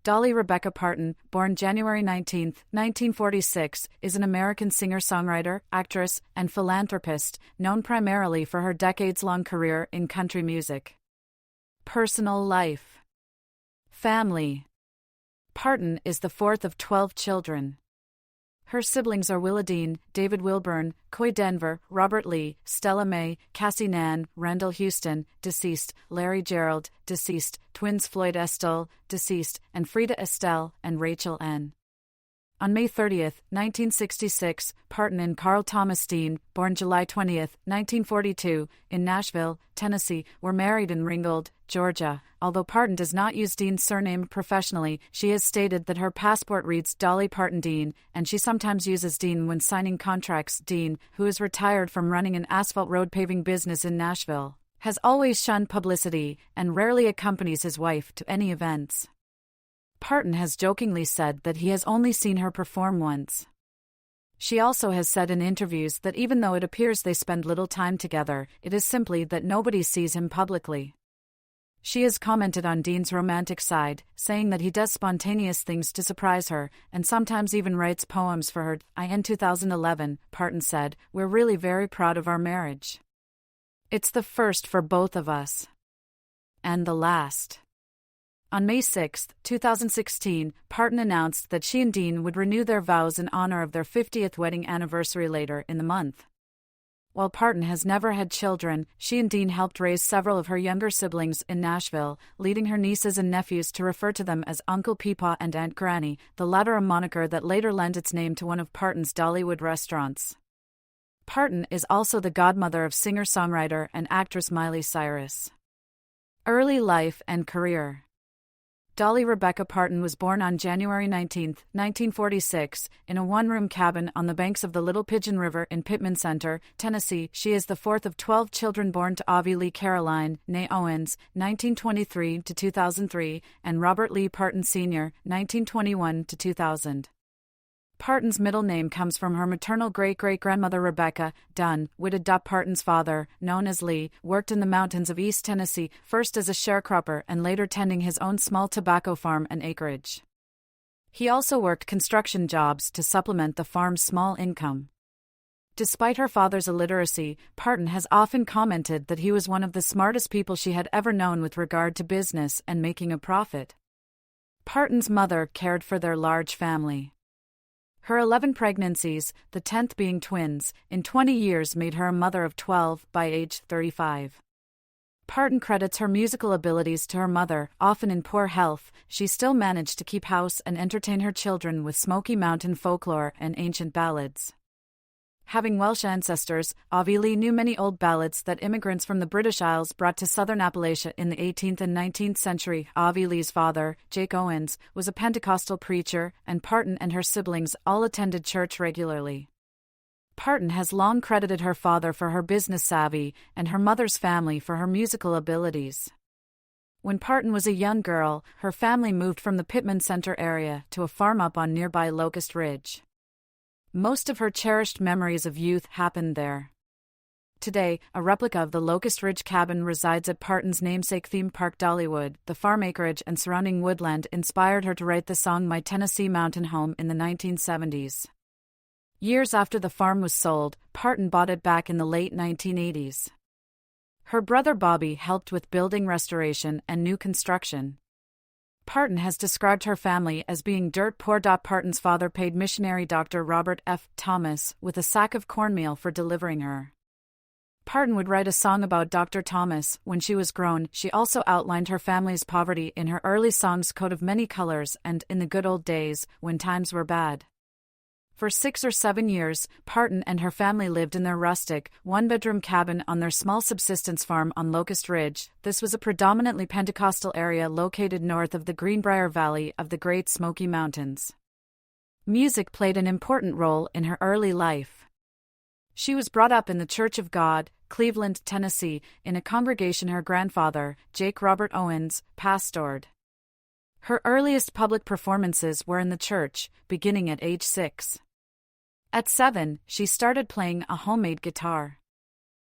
Dolly Rebecca Parton, born January 19, 1946, is an American singer-songwriter, actress, and philanthropist, known primarily for her decades-long career in country music. Personal life. Family. Parton is the fourth of 12 children. Her siblings are Willa Dean, David Wilburn, Coy Denver, Robert Lee, Stella Mae, Cassie Nan, Randall Houston, deceased, Larry Gerald, deceased, twins Floyd Estelle, deceased, and Frida Estelle, and Rachel N. On May 30, 1966, Parton and Carl Thomas Dean, born July 20, 1942, in Nashville, Tennessee, were married in Ringgold, Georgia. Although Parton does not use Dean's surname professionally, she has stated that her passport reads Dolly Parton Dean, and she sometimes uses Dean when signing contracts. Dean, who is retired from running an asphalt road paving business in Nashville, has always shunned publicity and rarely accompanies his wife to any events. Parton has jokingly said that he has only seen her perform once. She also has said in interviews that even though it appears they spend little time together, it is simply that nobody sees him publicly. She has commented on Dean's romantic side, saying that he does spontaneous things to surprise her, and sometimes even writes poems for her. In 2011, Parton said, "We're really very proud of our marriage. It's the first for both of us. And the last." On May 6, 2016, Parton announced that she and Dean would renew their vows in honor of their 50th wedding anniversary later in the month. While Parton has never had children, she and Dean helped raise several of her younger siblings in Nashville, leading her nieces and nephews to refer to them as Uncle Peepaw and Aunt Granny, the latter a moniker that later lent its name to one of Parton's Dollywood restaurants. Parton is also the godmother of singer-songwriter and actress Miley Cyrus. Early life and career. Dolly Rebecca Parton was born on January 19, 1946, in a one-room cabin on the banks of the Little Pigeon River in Pittman Center, Tennessee. She is the fourth of 12 children born to Avi Lee Caroline, née Owens, 1923–2003, and Robert Lee Parton Sr., 1921–2000. Parton's middle name comes from her maternal great-great-grandmother Rebecca Dunn Whitted. Parton's father, known as Lee, worked in the mountains of East Tennessee, first as a sharecropper and later tending his own small tobacco farm and acreage. He also worked construction jobs to supplement the farm's small income. Despite her father's illiteracy, Parton has often commented that he was one of the smartest people she had ever known with regard to business and making a profit. Parton's mother cared for their large family. Her 11 pregnancies, the 10th being twins, in 20 years made her a mother of 12 by age 35. Parton credits her musical abilities to her mother. Often in poor health, she still managed to keep house and entertain her children with Smoky Mountain folklore and ancient ballads. Having Welsh ancestors, Avi Lee knew many old ballads that immigrants from the British Isles brought to southern Appalachia in the 18th and 19th century. Avi Lee's father, Jake Owens, was a Pentecostal preacher, and Parton and her siblings all attended church regularly. Parton has long credited her father for her business savvy and her mother's family for her musical abilities. When Parton was a young girl, her family moved from the Pittman Center area to a farm up on nearby Locust Ridge. Most of her cherished memories of youth happened there. Today, a replica of the Locust Ridge cabin resides at Parton's namesake theme park Dollywood. The farm acreage and surrounding woodland inspired her to write the song My Tennessee Mountain Home in the 1970s. Years after the farm was sold, Parton bought it back in the late 1980s. Her brother Bobby helped with building restoration and new construction. Parton has described her family as being dirt poor. Parton's father paid missionary Dr. Robert F. Thomas with a sack of cornmeal for delivering her. Parton would write a song about Dr. Thomas. When she was grown, she also outlined her family's poverty in her early songs Coat of Many Colors and In the Good Old Days, When Times Were Bad. For 6 or 7 years, Parton and her family lived in their rustic, one-bedroom cabin on their small subsistence farm on Locust Ridge. This was a predominantly Pentecostal area located north of the Greenbrier Valley of the Great Smoky Mountains. Music played an important role in her early life. She was brought up in the Church of God, Cleveland, Tennessee, in a congregation her grandfather, Jake Robert Owens, pastored. Her earliest public performances were in the church, beginning at age 6. At 7, she started playing a homemade guitar.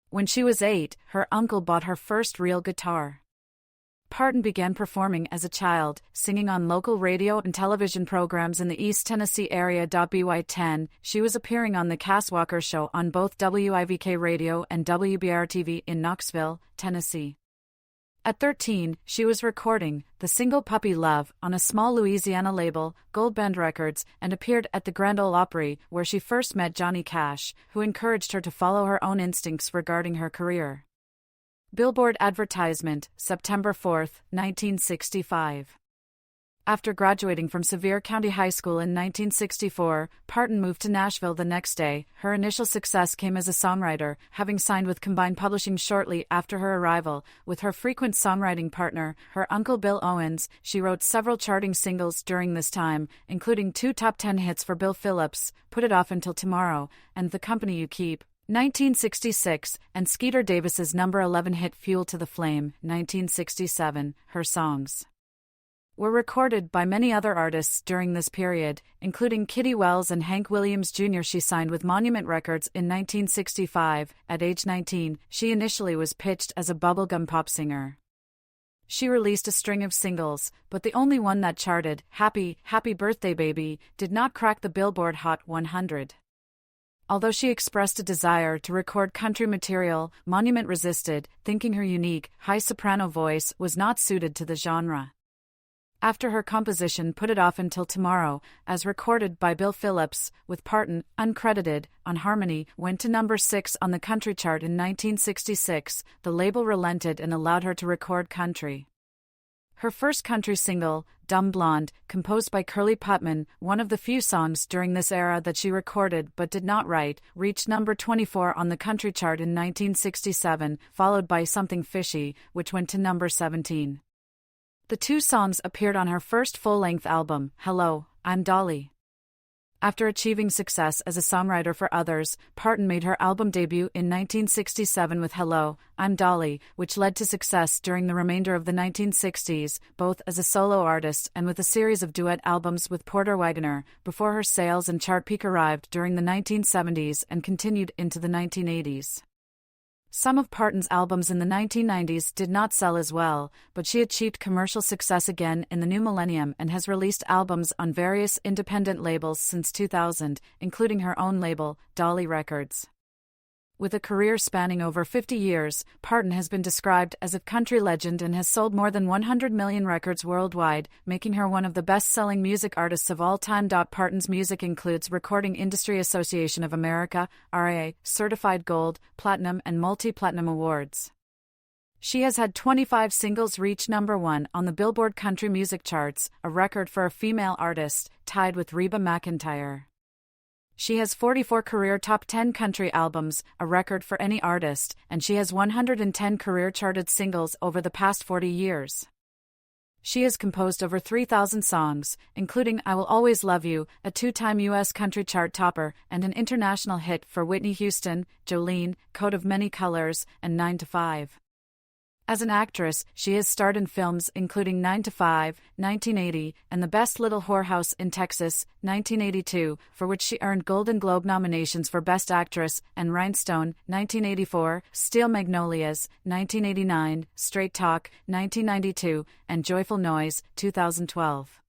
When she was 8, her uncle bought her first real guitar. Parton began performing as a child, singing on local radio and television programs in the East Tennessee area. By 10, she was appearing on The Cass Walker Show on both WIVK Radio and WBR-TV in Knoxville, Tennessee. At 13, she was recording the single Puppy Love on a small Louisiana label, Gold Band Records, and appeared at the Grand Ole Opry, where she first met Johnny Cash, who encouraged her to follow her own instincts regarding her career. Billboard advertisement, September 4, 1965. After graduating from Sevier County High School in 1964, Parton moved to Nashville the next day. Her initial success came as a songwriter, having signed with Combined Publishing shortly after her arrival. With her frequent songwriting partner, her uncle Bill Owens, she wrote several charting singles during this time, including 2 top 10 hits for Bill Phillips, Put It Off Until Tomorrow, and The Company You Keep, 1966, and Skeeter Davis's number 11 hit Fuel to the Flame, 1967. Her songs were recorded by many other artists during this period, including Kitty Wells and Hank Williams Jr. She signed with Monument Records in 1965. At age 19, she initially was pitched as a bubblegum pop singer. She released a string of singles, but the only one that charted, Happy, Happy Birthday Baby, did not crack the Billboard Hot 100. Although she expressed a desire to record country material, Monument resisted, thinking her unique, high soprano voice was not suited to the genre. After her composition Put It Off Until Tomorrow, as recorded by Bill Phillips, with Parton, uncredited, on harmony, went to number 6 on the country chart in 1966, the label relented and allowed her to record country. Her first country single, Dumb Blonde, composed by Curly Putman, one of the few songs during this era that she recorded but did not write, reached number 24 on the country chart in 1967, followed by Something Fishy, which went to number 17. The 2 songs appeared on her first full-length album, Hello, I'm Dolly. After achieving success as a songwriter for others, Parton made her album debut in 1967 with Hello, I'm Dolly, which led to success during the remainder of the 1960s, both as a solo artist and with a series of duet albums with Porter Wagoner, before her sales and chart peak arrived during the 1970s and continued into the 1980s. Some of Parton's albums in the 1990s did not sell as well, but she achieved commercial success again in the new millennium and has released albums on various independent labels since 2000, including her own label, Dolly Records. With a career spanning over 50 years, Parton has been described as a country legend and has sold more than 100 million records worldwide, making her one of the best-selling music artists of all time. Parton's music includes Recording Industry Association of America, RIA, Certified Gold, Platinum and Multi-Platinum awards. She has had 25 singles reach number 1 on the Billboard Country Music charts, a record for a female artist, tied with Reba McEntire. She has 44 career top 10 country albums, a record for any artist, and she has 110 career charted singles over the past 40 years. She has composed over 3,000 songs, including I Will Always Love You, a 2-time U.S. country chart topper, and an international hit for Whitney Houston, Jolene, Coat of Many Colors, and 9 to 5. As an actress, she has starred in films including 9 to 5, 1980, and The Best Little Whorehouse in Texas, 1982, for which she earned Golden Globe nominations for Best Actress, and Rhinestone, 1984, Steel Magnolias, 1989, Straight Talk, 1992, and Joyful Noise, 2012.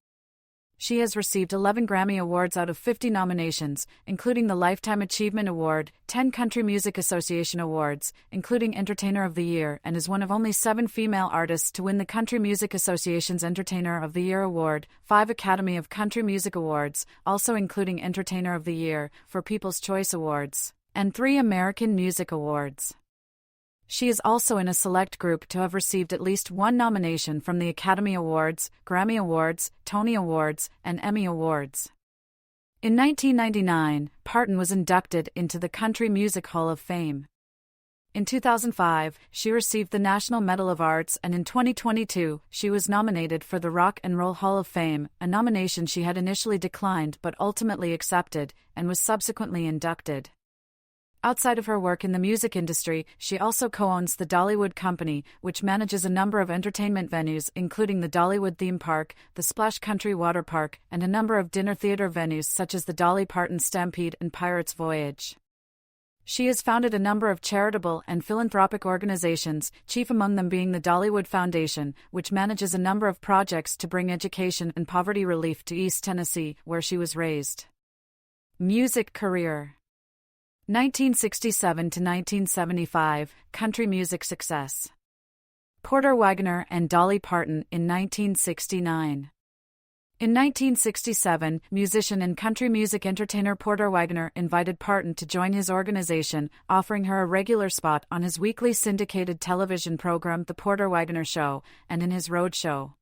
She has received 11 Grammy Awards out of 50 nominations, including the Lifetime Achievement Award, 10 Country Music Association Awards, including Entertainer of the Year, and is one of only 7 female artists to win the Country Music Association's Entertainer of the Year Award, 5 Academy of Country Music Awards, also including Entertainer of the Year, for People's Choice Awards, and 3 American Music Awards. She is also in a select group to have received at least 1 nomination from the Academy Awards, Grammy Awards, Tony Awards, and Emmy Awards. In 1999, Parton was inducted into the Country Music Hall of Fame. In 2005, she received the National Medal of Arts, and in 2022, she was nominated for the Rock and Roll Hall of Fame, a nomination she had initially declined but ultimately accepted, and was subsequently inducted. Outside of her work in the music industry, she also co-owns the Dollywood Company, which manages a number of entertainment venues including the Dollywood Theme Park, the Splash Country Water Park, and a number of dinner theater venues such as the Dolly Parton Stampede and Pirates Voyage. She has founded a number of charitable and philanthropic organizations, chief among them being the Dollywood Foundation, which manages a number of projects to bring education and poverty relief to East Tennessee, where she was raised. Music career. 1967 to 1975, country music success. Porter Wagoner and Dolly Parton in 1969. In 1967, musician and country music entertainer Porter Wagoner invited Parton to join his organization, offering her a regular spot on his weekly syndicated television program The Porter Wagoner Show, and in his road show.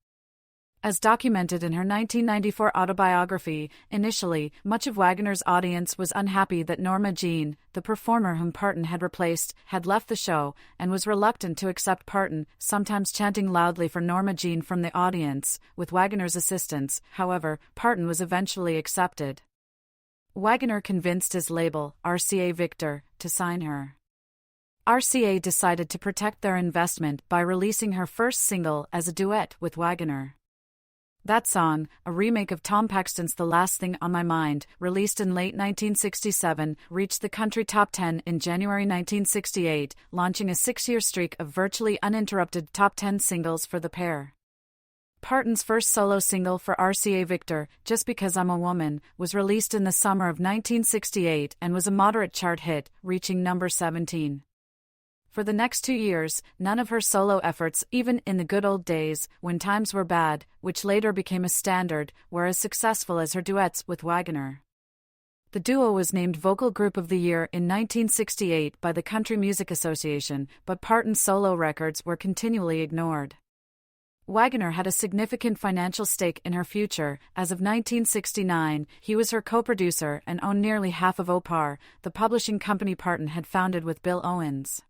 As documented in her 1994 autobiography, initially, much of Wagoner's audience was unhappy that Norma Jean, the performer whom Parton had replaced, had left the show, and was reluctant to accept Parton, sometimes chanting loudly for Norma Jean from the audience. With Wagoner's assistance, however, Parton was eventually accepted. Wagoner convinced his label, RCA Victor, to sign her. RCA decided to protect their investment by releasing her first single as a duet with Wagoner. That song, a remake of Tom Paxton's The Last Thing on My Mind, released in late 1967, reached the country top 10 in January 1968, launching a 6-year streak of virtually uninterrupted top 10 singles for the pair. Parton's first solo single for RCA Victor, Just Because I'm a Woman, was released in the summer of 1968 and was a moderate chart hit, reaching number 17. For the next 2 years, none of her solo efforts, even in the good old days, when times were bad, which later became a standard, were as successful as her duets with Wagoner. The duo was named Vocal Group of the Year in 1968 by the Country Music Association, but Parton's solo records were continually ignored. Wagoner had a significant financial stake in her future. As of 1969, he was her co-producer and owned nearly half of Opar, the publishing company Parton had founded with Bill Owens.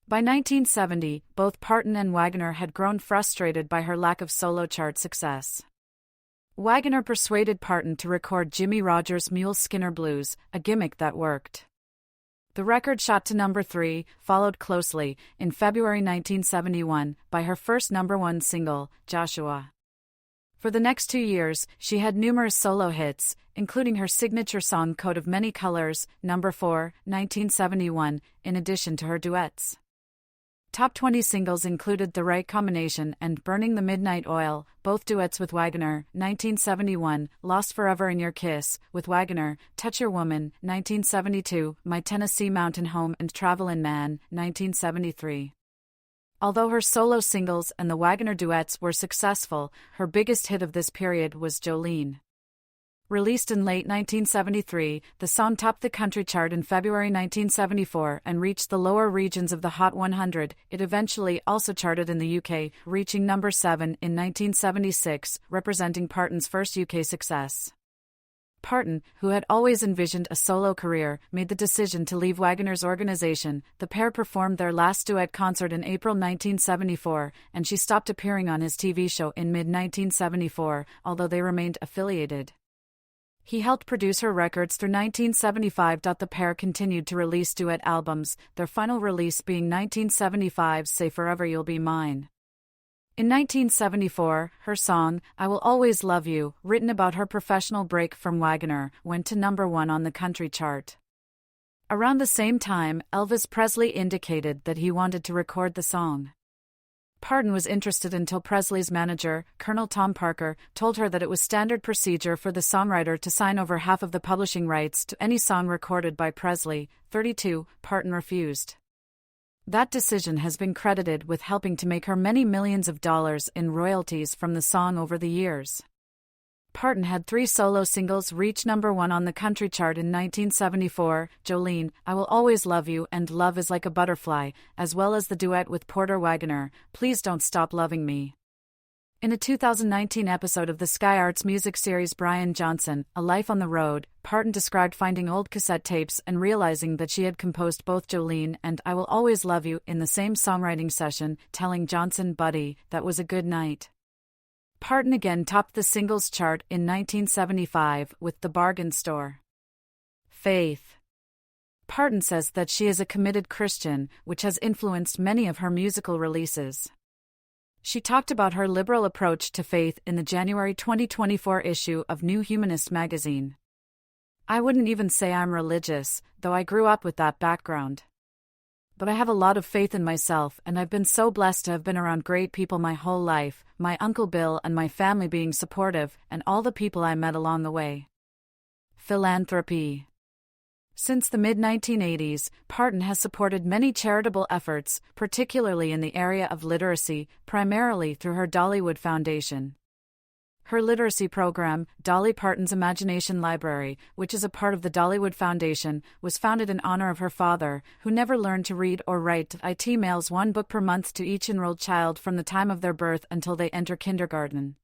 By 1970, both Parton and Wagoner had grown frustrated by her lack of solo chart success. Wagoner persuaded Parton to record Jimmie Rogers' Mule Skinner Blues, a gimmick that worked. The record shot to number 3, followed closely, in February 1971, by her first number 1 single, Joshua. For the next 2 years, she had numerous solo hits, including her signature song Coat of Many Colors, number 4, 1971, in addition to her duets. Top 20 singles included The Right Combination and Burning the Midnight Oil, both duets with Wagoner, 1971, Lost Forever in Your Kiss, with Wagoner, Touch Your Woman, 1972, My Tennessee Mountain Home and Travelin' Man, 1973. Although her solo singles and the Wagoner duets were successful, her biggest hit of this period was Jolene. Released in late 1973, the song topped the country chart in February 1974 and reached the lower regions of the Hot 100. It eventually also charted in the UK, reaching number 7 in 1976, representing Parton's first UK success. Parton, who had always envisioned a solo career, made the decision to leave Wagoner's organization. The pair performed their last duet concert in April 1974, and she stopped appearing on his TV show in mid-1974, although they remained affiliated. He helped produce her records through 1975. The pair continued to release duet albums, their final release being 1975's Say Forever You'll Be Mine. In 1974, her song, I Will Always Love You, written about her professional break from Wagoner, went to number 1 on the country chart. Around the same time, Elvis Presley indicated that he wanted to record the song. Parton was interested until Presley's manager, Colonel Tom Parker, told her that it was standard procedure for the songwriter to sign over half of the publishing rights to any song recorded by Presley. 32, Parton refused. That decision has been credited with helping to make her many millions of dollars in royalties from the song over the years. Parton had 3 solo singles reach number 1 on the country chart in 1974, Jolene, I Will Always Love You and Love Is Like a Butterfly, as well as the duet with Porter Wagoner, Please Don't Stop Loving Me. In a 2019 episode of the Sky Arts music series Brian Johnson, A Life on the Road, Parton described finding old cassette tapes and realizing that she had composed both Jolene and I Will Always Love You in the same songwriting session, telling Johnson, Buddy, that was a good night. Parton again topped the singles chart in 1975 with The Bargain Store. Faith. Parton says that she is a committed Christian, which has influenced many of her musical releases. She talked about her liberal approach to faith in the January 2024 issue of New Humanist magazine. I wouldn't even say I'm religious, though I grew up with that background. But I have a lot of faith in myself, and I've been so blessed to have been around great people my whole life, my Uncle Bill and my family being supportive, and all the people I met along the way. Philanthropy. Since the mid-1980s, Parton has supported many charitable efforts, particularly in the area of literacy, primarily through her Dollywood Foundation. Her literacy program, Dolly Parton's Imagination Library, which is a part of the Dollywood Foundation, was founded in honor of her father, who never learned to read or write. It mails one book per month to each enrolled child from the time of their birth until they enter kindergarten.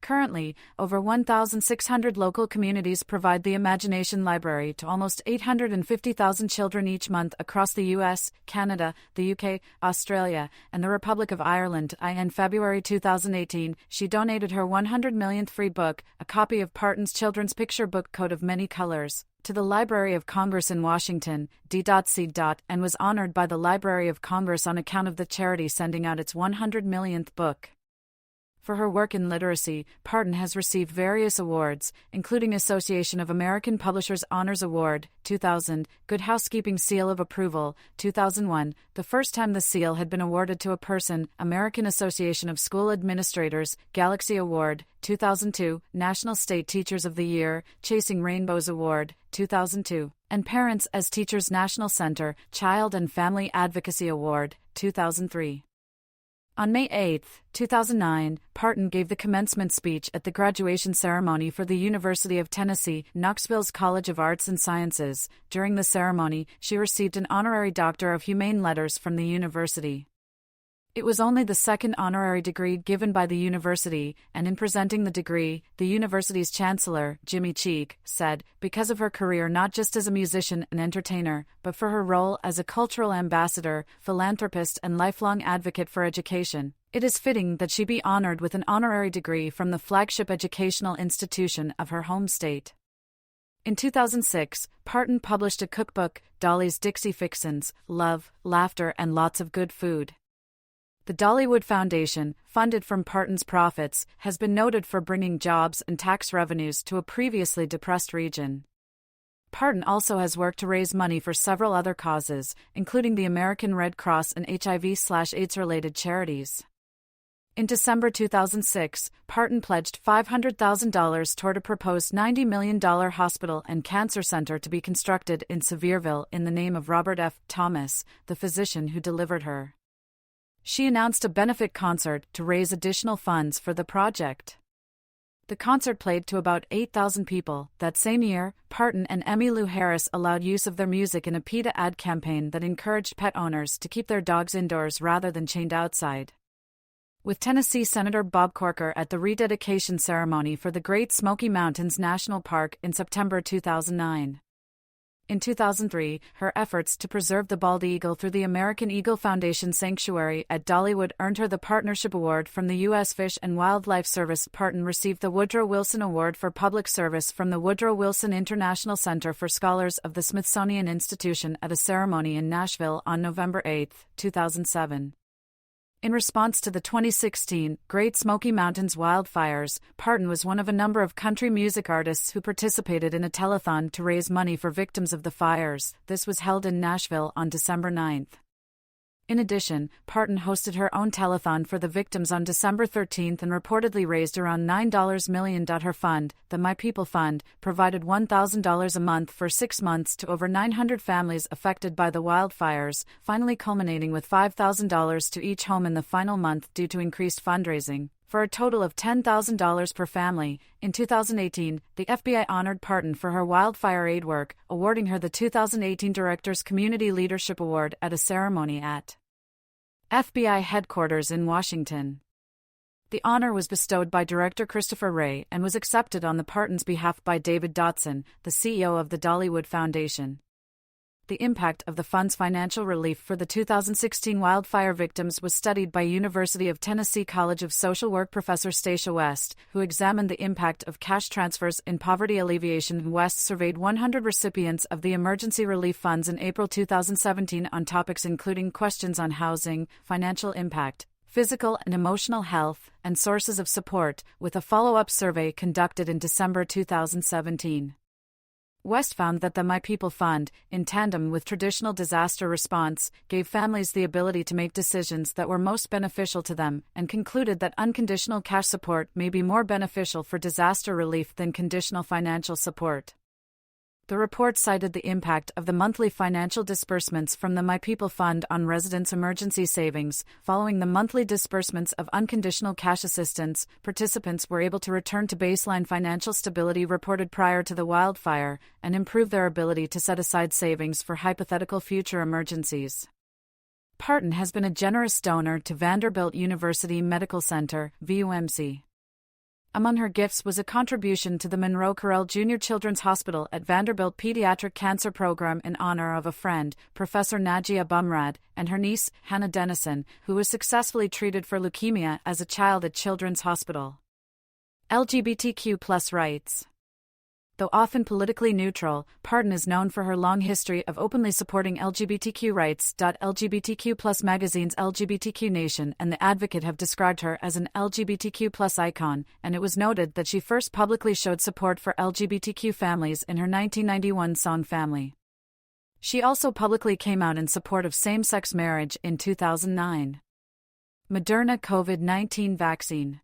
Currently, over 1,600 local communities provide the Imagination Library to almost 850,000 children each month across the U.S., Canada, the UK, Australia, and the Republic of Ireland. In February 2018, she donated her 100 millionth free book, a copy of Parton's children's picture book Coat of Many Colors, to the Library of Congress in Washington, D.C. and was honored by the Library of Congress on account of the charity sending out its 100 millionth book. For her work in literacy, Parton has received various awards, including Association of American Publishers Honors Award, 2000, Good Housekeeping Seal of Approval, 2001, the first time the seal had been awarded to a person, American Association of School Administrators, Galaxy Award, 2002, National State Teachers of the Year, Chasing Rainbows Award, 2002, and Parents as Teachers National Center, Child and Family Advocacy Award, 2003. On May 8, 2009, Parton gave the commencement speech at the graduation ceremony for the University of Tennessee, Knoxville's College of Arts and Sciences. During the ceremony, she received an honorary Doctor of Humane Letters from the university. It was only the second honorary degree given by the university, and in presenting the degree, the university's chancellor, Jimmy Cheek, said, because of her career not just as a musician and entertainer, but for her role as a cultural ambassador, philanthropist and lifelong advocate for education, it is fitting that she be honored with an honorary degree from the flagship educational institution of her home state. In 2006, Parton published a cookbook, Dolly's Dixie Fixins, Love, Laughter and Lots of Good Food. The Dollywood Foundation, funded from Parton's profits, has been noted for bringing jobs and tax revenues to a previously depressed region. Parton also has worked to raise money for several other causes, including the American Red Cross and HIV/AIDS-related charities. In December 2006, Parton pledged $500,000 toward a proposed $90 million hospital and cancer center to be constructed in Sevierville in the name of Robert F. Thomas, the physician who delivered her. She announced a benefit concert to raise additional funds for the project. The concert played to about 8,000 people. That same year, Parton and Emmylou Harris allowed use of their music in a PETA ad campaign that encouraged pet owners to keep their dogs indoors rather than chained outside. With Tennessee Senator Bob Corker at the rededication ceremony for the Great Smoky Mountains National Park in September 2009. In 2003, her efforts to preserve the bald eagle through the American Eagle Foundation Sanctuary at Dollywood earned her the Partnership Award from the U.S. Fish and Wildlife Service. Parton received the Woodrow Wilson Award for Public Service from the Woodrow Wilson International Center for Scholars of the Smithsonian Institution at a ceremony in Nashville on November 8, 2007. In response to the 2016 Great Smoky Mountains wildfires, Parton was one of a number of country music artists who participated in a telethon to raise money for victims of the fires. This was held in Nashville on December 9. In addition, Parton hosted her own telethon for the victims on December 13 and reportedly raised around $9 million. Her fund, the My People Fund, provided $1,000 a month for 6 months to over 900 families affected by the wildfires, finally culminating with $5,000 to each home in the final month due to increased fundraising, for a total of $10,000 per family. In 2018, the FBI honored Parton for her wildfire aid work, awarding her the 2018 Director's Community Leadership Award at a ceremony at FBI headquarters in Washington. The honor was bestowed by Director Christopher Wray and was accepted on the Parton's behalf by David Dotson, the CEO of the Dollywood Foundation. The impact of the fund's financial relief for the 2016 wildfire victims was studied by University of Tennessee College of Social Work professor Stacia West, who examined the impact of cash transfers in poverty alleviation. West surveyed 100 recipients of the emergency relief funds in April 2017 on topics including questions on housing, financial impact, physical and emotional health, and sources of support, with a follow-up survey conducted in December 2017. West found that the My People Fund, in tandem with traditional disaster response, gave families the ability to make decisions that were most beneficial to them, and concluded that unconditional cash support may be more beneficial for disaster relief than conditional financial support. The report cited the impact of the monthly financial disbursements from the My People Fund on residents' emergency savings. Following the monthly disbursements of unconditional cash assistance, participants were able to return to baseline financial stability reported prior to the wildfire and improve their ability to set aside savings for hypothetical future emergencies. Parton has been a generous donor to Vanderbilt University Medical Center, VUMC. Among her gifts was a contribution to the Monroe Carell Jr. Children's Hospital at Vanderbilt Pediatric Cancer Program in honor of a friend, Professor Najia Bumrad, and her niece, Hannah Dennison, who was successfully treated for leukemia as a child at Children's Hospital. LGBTQ+ rights. Though often politically neutral, Parton is known for her long history of openly supporting LGBTQ rights. LGBTQ+ magazine's LGBTQ Nation and The Advocate have described her as an LGBTQ+ icon, and it was noted that she first publicly showed support for LGBTQ families in her 1991 song Family. She also publicly came out in support of same-sex marriage in 2009. Moderna COVID-19 vaccine.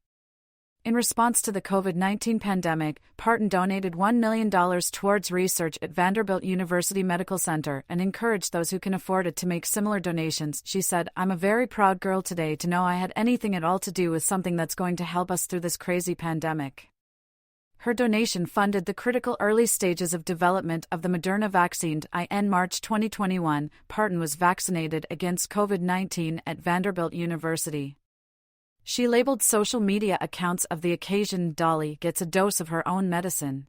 In response to the COVID-19 pandemic, Parton donated $1 million towards research at Vanderbilt University Medical Center and encouraged those who can afford it to make similar donations. She said, "I'm a very proud girl today to know I had anything at all to do with something that's going to help us through this crazy pandemic." Her donation funded the critical early stages of development of the Moderna vaccine. In March 2021, Parton was vaccinated against COVID-19 at Vanderbilt University. She labeled social media accounts of the occasion "Dolly gets a dose of her own medicine."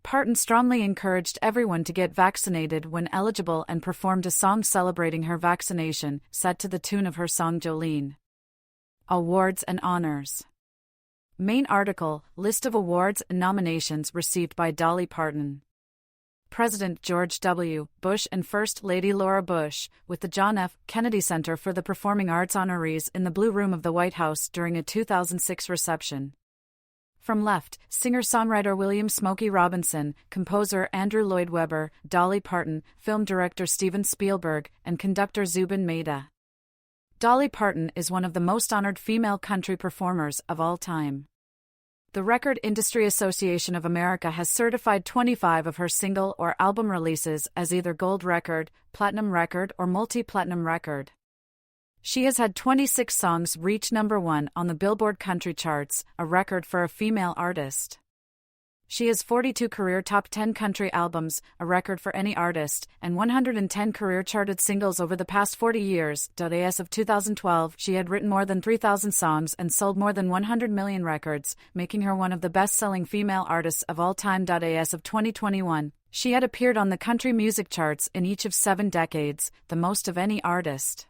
Parton strongly encouraged everyone to get vaccinated when eligible and performed a song celebrating her vaccination, set to the tune of her song Jolene. Awards and honors. Main article, list of awards and nominations received by Dolly Parton. President George W. Bush and First Lady Laura Bush, with the John F. Kennedy Center for the Performing Arts honorees in the Blue Room of the White House during a 2006 reception. From left, singer-songwriter William "Smokey" Robinson, composer Andrew Lloyd Webber, Dolly Parton, film director Steven Spielberg, and conductor Zubin Mehta. Dolly Parton is one of the most honored female country performers of all time. The Record Industry Association of America has certified 25 of her single or album releases as either gold record, platinum record, or multi-platinum record. She has had 26 songs reach #1 on the Billboard Country charts, a record for a female artist. She has 42 career top 10 country albums, a record for any artist, and 110 career charted singles over the past 40 years. As of 2012, she had written more than 3,000 songs and sold more than 100 million records, making her one of the best-selling female artists of all time. As of 2021, she had appeared on the country music charts in each of 7 decades, the most of any artist.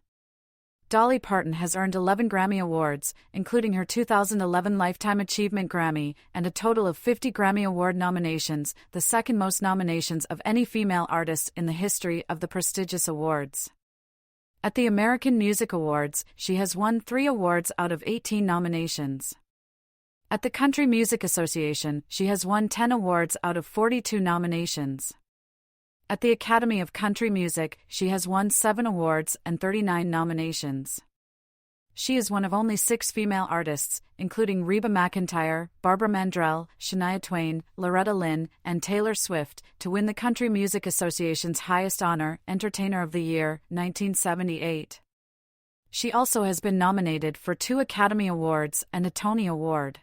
Dolly Parton has earned 11 Grammy Awards, including her 2011 Lifetime Achievement Grammy, and a total of 50 Grammy Award nominations, the second most nominations of any female artist in the history of the prestigious awards. At the American Music Awards, she has won 3 awards out of 18 nominations. At the Country Music Association, she has won 10 awards out of 42 nominations. At the Academy of Country Music, she has won 7 awards and 39 nominations. She is one of only 6 female artists, including Reba McEntire, Barbara Mandrell, Shania Twain, Loretta Lynn, and Taylor Swift, to win the Country Music Association's highest honor, Entertainer of the Year, 1978. She also has been nominated for 2 Academy Awards and a Tony Award.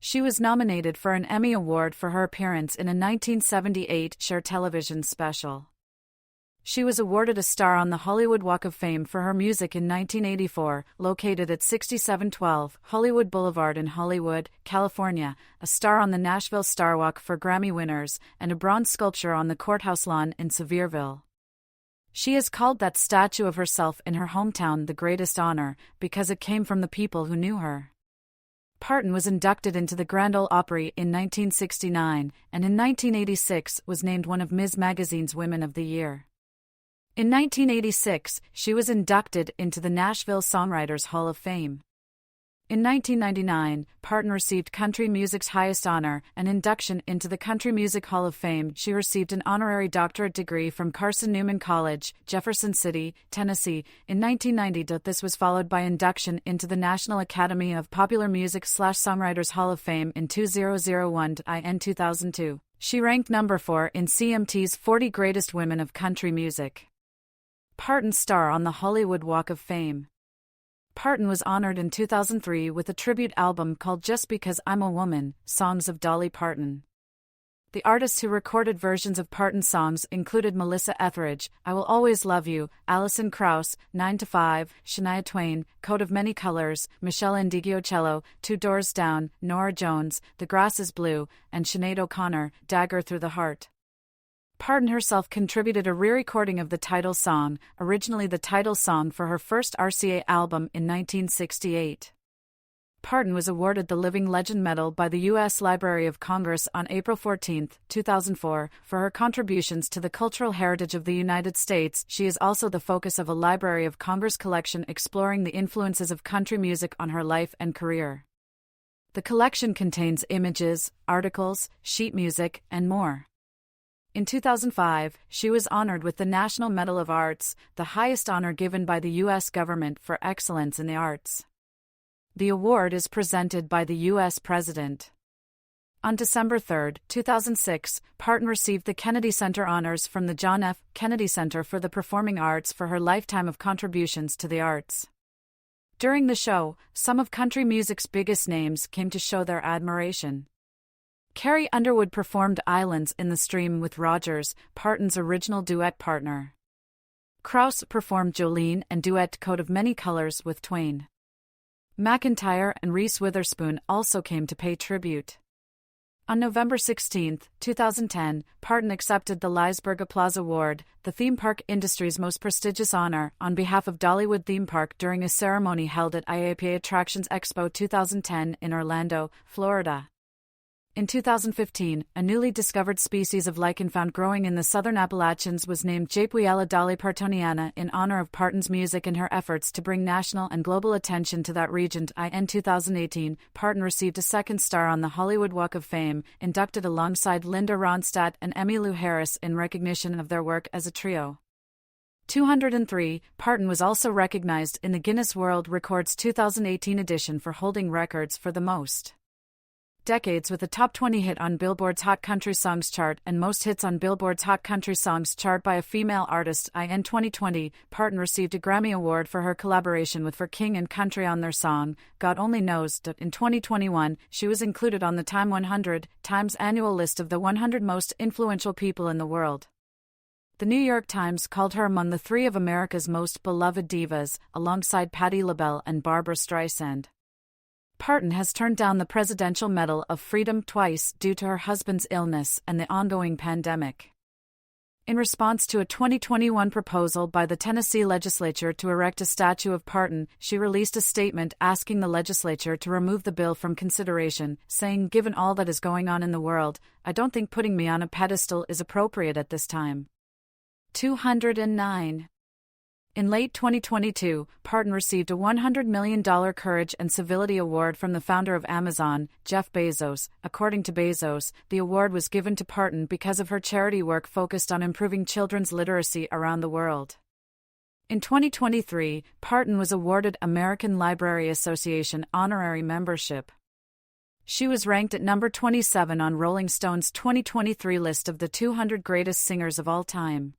She was nominated for an Emmy Award for her appearance in a 1978 Cher television special. She was awarded a star on the Hollywood Walk of Fame for her music in 1984, located at 6712 Hollywood Boulevard in Hollywood, California, a star on the Nashville Star Walk for Grammy winners, and a bronze sculpture on the courthouse lawn in Sevierville. She has called that statue of herself in her hometown the greatest honor, because it came from the people who knew her. Parton was inducted into the Grand Ole Opry in 1969, and in 1986 was named one of Ms. Magazine's Women of the Year. In 1986, she was inducted into the Nashville Songwriters Hall of Fame. In 1999, Parton received country music's highest honor, an induction into the Country Music Hall of Fame. She received an honorary doctorate degree from Carson Newman College, Jefferson City, Tennessee, in 1990. This was followed by induction into the National Academy of Popular Music/Songwriters Hall of Fame in 2001 in 2002. She ranked number 4 in CMT's 40 Greatest Women of Country Music. Parton star on the Hollywood Walk of Fame. Parton was honored in 2003 with a tribute album called Just Because I'm a Woman, Songs of Dolly Parton. The artists who recorded versions of Parton's songs included Melissa Etheridge, I Will Always Love You, Alison Krauss, 9 to 5, Shania Twain, Coat of Many Colors, Michelle Indigiocello, Two Doors Down, Norah Jones, The Grass is Blue, and Sinead O'Connor, Dagger Through the Heart. Parton herself contributed a re-recording of the title song, originally the title song for her first RCA album in 1968. Parton was awarded the Living Legend Medal by the U.S. Library of Congress on April 14, 2004, for her contributions to the cultural heritage of the United States. She is also the focus of a Library of Congress collection exploring the influences of country music on her life and career. The collection contains images, articles, sheet music, and more. In 2005, she was honored with the National Medal of Arts, the highest honor given by the U.S. government for excellence in the arts. The award is presented by the U.S. President. On December 3, 2006, Parton received the Kennedy Center Honors from the John F. Kennedy Center for the Performing Arts for her lifetime of contributions to the arts. During the show, some of country music's biggest names came to show their admiration. Carrie Underwood performed Islands in the Stream with Rogers, Parton's original duet partner. Krauss performed Jolene and duet Coat of Many Colors with Twain. McIntyre and Reese Witherspoon also came to pay tribute. On November 16, 2010, Parton accepted the Leisberg Applause Award, the theme park industry's most prestigious honor, on behalf of Dollywood Theme Park during a ceremony held at IAPA Attractions Expo 2010 in Orlando, Florida. In 2015, a newly discovered species of lichen found growing in the southern Appalachians was named Japuiella dollypartoniana in honor of Parton's music and her efforts to bring national and global attention to that region. In 2018, Parton received a second star on the Hollywood Walk of Fame, inducted alongside Linda Ronstadt and Emmylou Harris in recognition of their work as a trio. 203, Parton was also recognized in the Guinness World Records 2018 edition for holding records for the most decades with a top 20 hit on Billboard's Hot Country Songs chart and most hits on Billboard's Hot Country Songs chart by a female artist. In 2020, Parton received a Grammy Award for her collaboration with For King and Country on their song, God Only Knows. In 2021, she was included on the Time 100 Times annual list of the 100 most influential people in the world. The New York Times called her among the 3 of America's most beloved divas, alongside Patti LaBelle and Barbra Streisand. Parton has turned down the Presidential Medal of Freedom twice due to her husband's illness and the ongoing pandemic. In response to a 2021 proposal by the Tennessee legislature to erect a statue of Parton, she released a statement asking the legislature to remove the bill from consideration, saying, "Given all that is going on in the world, I don't think putting me on a pedestal is appropriate at this time." 209. In late 2022, Parton received a $100 million Courage and Civility Award from the founder of Amazon, Jeff Bezos. According to Bezos, the award was given to Parton because of her charity work focused on improving children's literacy around the world. In 2023, Parton was awarded American Library Association honorary membership. She was ranked at number 27 on Rolling Stone's 2023 list of the 200 greatest singers of all time.